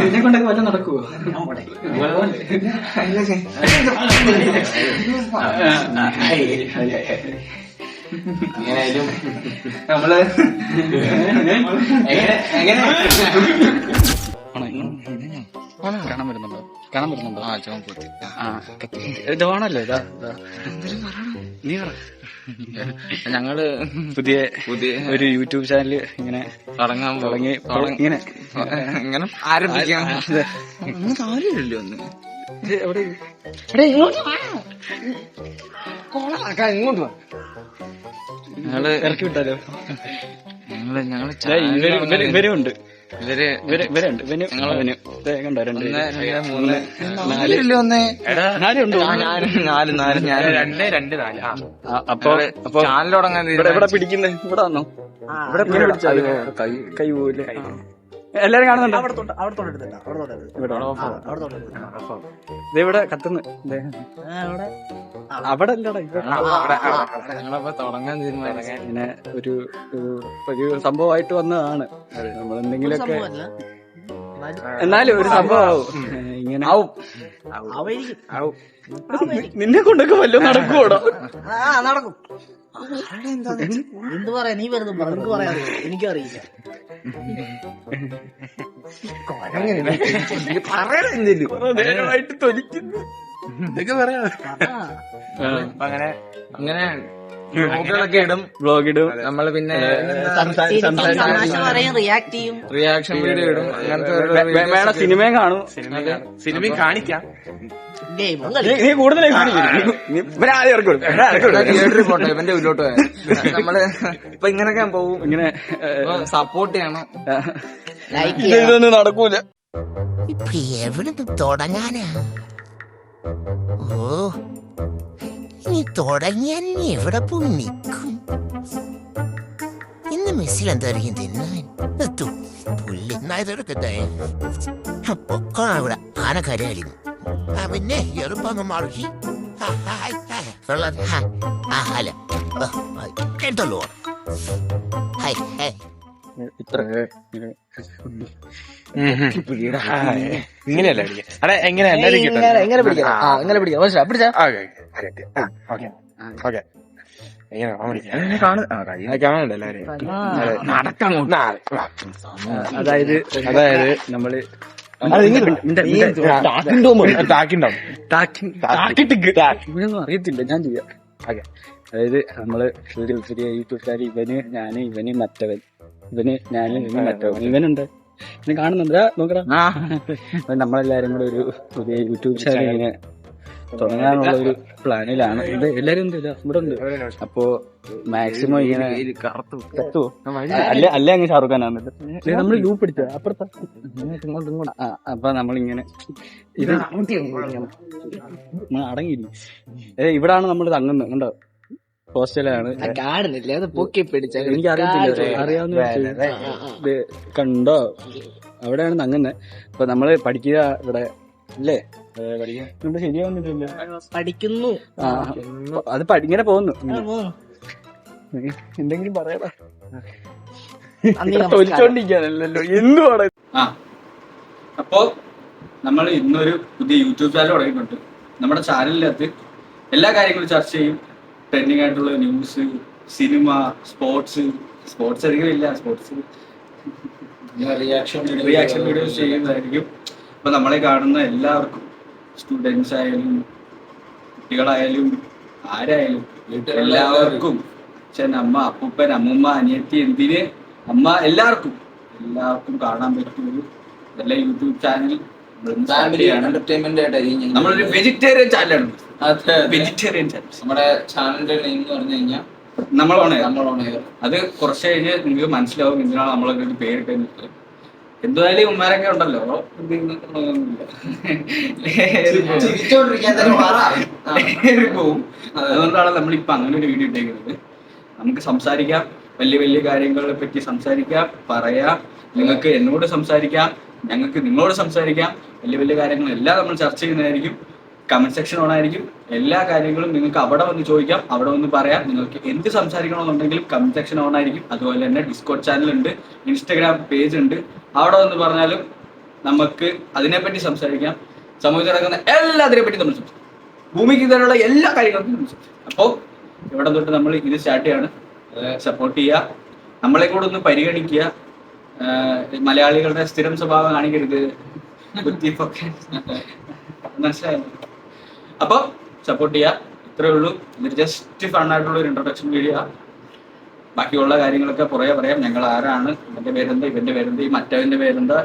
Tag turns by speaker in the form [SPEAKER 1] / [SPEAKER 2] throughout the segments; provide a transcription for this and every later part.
[SPEAKER 1] നിന്നെ കൊണ്ടൊക്കെ വല്ല നടക്കുവോ?
[SPEAKER 2] എങ്ങനെയായാലും
[SPEAKER 1] നമ്മള് കാണാൻ വരുന്നുണ്ടോ? കാണാൻ വരുന്നുണ്ടോ? ഇതാണല്ലോ ഇതാ നീ പറ. ഞങ്ങള് പുതിയ ഒരു യൂട്യൂബ് ചാനല് ഇങ്ങനെ തുടങ്ങി ഇങ്ങനെ
[SPEAKER 2] ആരംഭിക്കാം. കാര്യമില്ലല്ലോ ഒന്ന് ഇങ്ങോട്ട്
[SPEAKER 1] ഞങ്ങള് ഇറക്കി വിട്ടാലോ? ഇവരും ഉണ്ട്. ഇവരുണ്ട്. കണ്ടോ? 2 അപ്പൊ
[SPEAKER 2] ചാനൽ തുടങ്ങാൻ
[SPEAKER 1] ഇവിടെ പിടിക്കുന്നത് ഇവിടെ വന്നോ? ഇവിടെ പിടിച്ചാൽ കൈ പോവില്ലേ? എല്ലാരും കാണുന്നുണ്ടോ? ഇവിടെ കത്തുന്നു. അവിടെ അല്ലടാ
[SPEAKER 2] ഞങ്ങളപ്പോ തുടങ്ങാൻ തീരുമാനിക്കാൻ
[SPEAKER 1] ഇങ്ങനെ ഒരു സംഭവമായിട്ട് വന്നതാണ്. നമ്മളെന്തെങ്കിലുമൊക്കെ എന്നാലും ഒരു സംഭവം ഇങ്ങനെ നിന്നെ കൊണ്ടൊക്കെ വല്ലതും നടക്കുവോടോ?
[SPEAKER 3] നടക്കും. എന്ത് പറയാ? നീ വെറുതെ നിനക്ക് പറയാതെ എനിക്കറിയില്ല.
[SPEAKER 1] നേരമായിട്ട് തൊലിക്കുന്നു ഇതൊക്കെ പറയാ.
[SPEAKER 2] അങ്ങനെ ബ്ലോഗുകളൊക്കെ ഇടും. നമ്മള് പിന്നെ റിയാക്ഷൻ വീഡിയോ ഇടും. അങ്ങനത്തെ
[SPEAKER 1] വേണം സിനിമയും കാണും.
[SPEAKER 2] സിനിമയും കാണിക്കാം.
[SPEAKER 1] നീ കൂടുതലായി
[SPEAKER 2] തിയേറ്ററിൽ പോട്ടെ. ഇവന്റെ ഉള്ളിലോട്ട് പോയാൽ നമ്മള് ഇപ്പൊ ഇങ്ങനൊക്കെ പോവും. ഇങ്ങനെ സപ്പോർട്ട് ചെയ്യണം.
[SPEAKER 1] ഇതൊന്നും നടക്കൂല.
[SPEAKER 4] ഇപ്പൊ എവിടെ തുടങ്ങാനാ? ഓ, ഇനി തുടങ്ങിയാൽ എവിടെ പോയി നിൽക്കും? ഇന്ന് മെസ്സിൽ എന്തായിരിക്കും തിന്നാൻ? പുല്ല് എന്നായതൊക്കെ പൊക്കോണ ഇവിടെ ആനക്കരയായിരുന്നു. പിന്നെ എളുപ്പം മാറി അല്ല എടുത്തോളൂ.
[SPEAKER 2] ഇങ്ങനെയല്ല അടെ എങ്ങനെ
[SPEAKER 3] എങ്ങനെ പിടിക്കാം? പിടിച്ചാ
[SPEAKER 1] അതായത് നമ്മള് ഇവനൊന്നും അറിയത്തില്ല. ഞാൻ ചെയ്യാം. അതായത് നമ്മള് ഒരു പുതിയ യൂട്യൂബുകാർ ഇവന് മറ്റവൻ മറ്റവൻ ഇവനുണ്ട്. ഇവന് കാണുന്നുണ്ട്. നോക്കടാ. നമ്മളെല്ലാരും കൂടെ ഒരു പുതിയ യൂട്യൂബ് ചാനൽ ഇങ്ങനെ തുടങ്ങാനുള്ള ഒരു പ്ലാനിലാണ്. ഇത് എല്ലാരും ഉണ്ട്. ഇവിടെ ഉണ്ട്. അപ്പോ മാക്സിമം ഇങ്ങനെ കത്തുവോ? അല്ല അങ്ങ് ഷാറുഖ് ഖാനാണ്. നമ്മള് ലൂപ്പ് പിടിച്ച അപ്പുറത്ത. അപ്പൊ നമ്മളിങ്ങനെ ഇത് അടങ്ങിയിരിക്കും. ഇവിടാണ് നമ്മൾ തങ്ങുന്നത്. കണ്ടോ? ഹോസ്റ്റലാണ്.
[SPEAKER 3] കാണുന്നില്ല. അത് പൊക്കി പിടിച്ച
[SPEAKER 1] എനിക്ക് അറിയാവുന്ന കണ്ടോ? അവിടെയാണ് തങ്ങുന്നത്. അപ്പൊ നമ്മള് പഠിക്കുക ഇവിടെ അല്ലേ? നമ്മുടെ ശരിയാവുന്നില്ല.
[SPEAKER 3] പഠിക്കുന്നു.
[SPEAKER 1] അത് ഇങ്ങനെ പോകുന്നു. എന്തെങ്കിലും പറയാടാ. തൊലിച്ചോണ്ടിരിക്കാനല്ലോ എന്തുവാണ്. അപ്പോ നമ്മൾ ഇന്നൊരു പുതിയ യൂട്യൂബ് ചാനൽ തുടങ്ങിയിട്ടുണ്ട്. നമ്മുടെ ചാനലിനകത്ത് എല്ലാ കാര്യങ്ങളും ചർച്ച ചെയ്യും. ട്രെൻഡിങ് ആയിട്ടുള്ള ന്യൂസ്, സിനിമ, സ്പോർട്സ് അധികം ഇല്ല. സ്പോർട്സ് റിയാക്ഷൻ വീഡിയോസ് ചെയ്യുന്നതായിരിക്കും. അപ്പൊ നമ്മളെ കാണുന്ന എല്ലാവർക്കും, സ്റ്റുഡൻസ് ആയാലും കുട്ടികളായാലും ആരായാലും എല്ലാവർക്കും, അമ്മ, അപ്പൂപ്പൻ, അമ്മൂമ്മ, അനിയത്തി, എന്തിന് അമ്മ, എല്ലാവർക്കും കാണാൻ പറ്റുള്ളൂ. നല്ല യൂട്യൂബ് ചാനൽ നമ്മളൊരു വെജിറ്റേറിയൻ ചാനലാണ്. Vegetarian channel. നമ്മുടെ ചാനലിന്റെ നെയിം എന്ന് പറഞ്ഞു കഴിഞ്ഞാൽ നമ്മളോണേ. അത് കുറച്ച് കഴിഞ്ഞ് നിങ്ങൾക്ക് മനസ്സിലാവും എന്തിനാണ് നമ്മളൊക്കെ പേരിട്ട്. എന്തായാലും ഉമ്മാരൊക്കെ ഉണ്ടല്ലോ പോവും. അതുകൊണ്ടാണ് നമ്മളിപ്പോ അങ്ങനെ ഒരു വീഡിയോ ഇട്ടേക്കുന്നത്. നമുക്ക് സംസാരിക്കാം, വലിയ വലിയ കാര്യങ്ങളെ പറ്റി സംസാരിക്കാം, പറയാം. നിങ്ങൾക്ക് എന്നോട് സംസാരിക്കാം, ഞങ്ങൾക്ക് നിങ്ങളോട് സംസാരിക്കാം. വലിയ വലിയ കാര്യങ്ങളെല്ലാം നമ്മൾ ചർച്ച ചെയ്യുന്നതായിരിക്കും. കമന്റ് സെക്ഷൻ ഓണായിരിക്കും. എല്ലാ കാര്യങ്ങളും നിങ്ങൾക്ക് അവിടെ വന്ന് ചോദിക്കാം, അവിടെ വന്ന് പറയാം. നിങ്ങൾക്ക് എന്ത് സംസാരിക്കണമെന്നുണ്ടെങ്കിലും കമന്റ് സെക്ഷൻ ഓണായിരിക്കും. അതുപോലെ തന്നെ ഡിസ്കോഡ് ചാനൽ ഉണ്ട്, ഇൻസ്റ്റഗ്രാം പേജ് ഉണ്ട്. അവിടെ വന്ന് പറഞ്ഞാലും നമുക്ക് അതിനെപ്പറ്റി സംസാരിക്കാം. സമൂഹത്തിൽ നടക്കുന്ന എല്ലാത്തിനെ പറ്റി നമ്മൾ സംസാരിക്കും. ഭൂമിക്ക് ഇതേയുള്ള എല്ലാ കാര്യങ്ങളും നമ്മൾ സംസാരിക്കും. അപ്പോൾ ഇവിടെ തൊട്ട് നമ്മൾ ഇത് സ്റ്റാർട്ട് ചെയ്യാണ്. സപ്പോർട്ട് ചെയ്യുക, നമ്മളെ കൂടെ ഒന്ന് പരിഗണിക്കുക. മലയാളികളുടെ സ്ഥിരം സ്വഭാവം കാണിക്കരുത്, ബുദ്ധിപ്പൊക്കെ മനസ്സിലായോ? അപ്പൊ സപ്പോർട്ട് ചെയ്യുക. ഇത്രയേ ഉള്ളൂ. ഇത് ജസ്റ്റ് ഫണ്ണായിട്ടുള്ള ഒരു ഇൻട്രൊഡക്ഷൻ വീഡിയോ. ബാക്കിയുള്ള കാര്യങ്ങളൊക്കെ പുറകെ പറയാം. ഞങ്ങൾ ആരാണ്, ഇവന്റെ പേരെന്താ, ഇവന്റെ പേരെന്താ, ഈ മറ്റവന്റെ പേരെന്താ,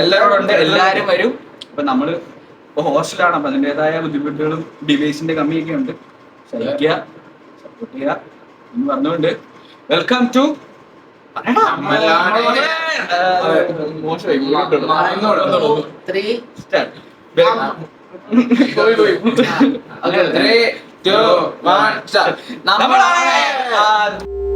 [SPEAKER 1] എല്ലാവരും ഉണ്ട്. എല്ലാവരും വരും. അപ്പൊ നമ്മള് ഇപ്പൊ ഹോസ്റ്റലാണ്. അപ്പൊ അതിൻ്റെതായ ബുദ്ധിമുട്ടുകളും ഡിവൈസിന്റെ കമ്മിയൊക്കെ ഉണ്ട്. സഹിക്കുക, സപ്പോർട്ട് ചെയ്യുക എന്ന് പറഞ്ഞുകൊണ്ട് വെൽക്കം ടു
[SPEAKER 2] നമ്മളാണ്